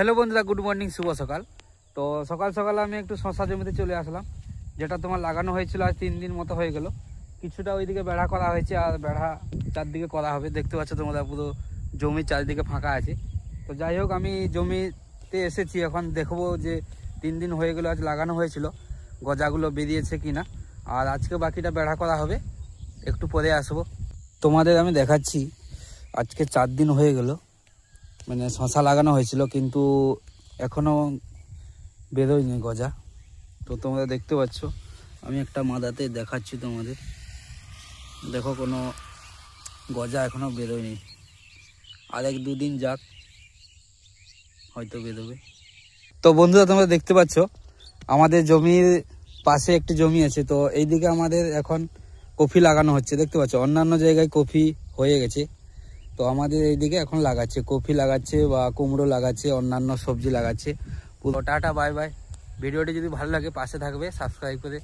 Hello বন্ধুরা, good morning, শুভ সকাল। তো সকাল সকাল আমি একটু শশা জমিতে চলে আসলাম, যেটা তোমার লাগানো হয়েছিল আজ 3 দিন মতো হয়ে গেল। কিছুটা ওইদিকে বেড়া করা হয়েছে আর বেড়া চারদিকে করা হবে। দেখতে পাচ্ছ তোমরা পুরো জমি চারদিকে ফাঁকা আছে। তো যাই হোক, আমি জমিতে এসেছি, এখন দেখবো যে 3 দিন হয়ে গেল আজ লাগানো হয়েছিল, গজাগুলো বেরিয়েছে কিনা। আর আজকে বাকিটা বেড়া করা হবে, একটু পরে আসবো। তোমাদের আমি দেখাচ্ছি, আজকে 4 দিন হয়ে গেল মানে শশা লাগানো হয়েছিল, কিন্তু এখনও বেরোয়নি গজা। তো তোমরা দেখতে পাচ্ছ, আমি একটা মাদাতে দেখাচ্ছি তোমাদের, দেখো কোনো গজা এখনও বেরোয়নি। আর 1-2 দিন যাক, হয়তো বেরোবে। তো বন্ধুরা, তোমরা দেখতে পাচ্ছ আমাদের জমির পাশে একটি জমি আছে। তো এইদিকে আমাদের এখন কফি লাগানো হচ্ছে, দেখতে পাচ্ছ। অন্যান্য জায়গায় কফি হয়ে গেছে, তো আমাদের এইদিকে এখন লাগাচ্ছে, কফি লাগাচ্ছে বা কুমড়ো লাগাচ্ছে, অন্যান্য সবজি লাগাচ্ছে পুরো। Tata, bye bye. ভিডিওটি যদি ভালো লাগে পাশে থাকবে, সাবস্ক্রাইব করে।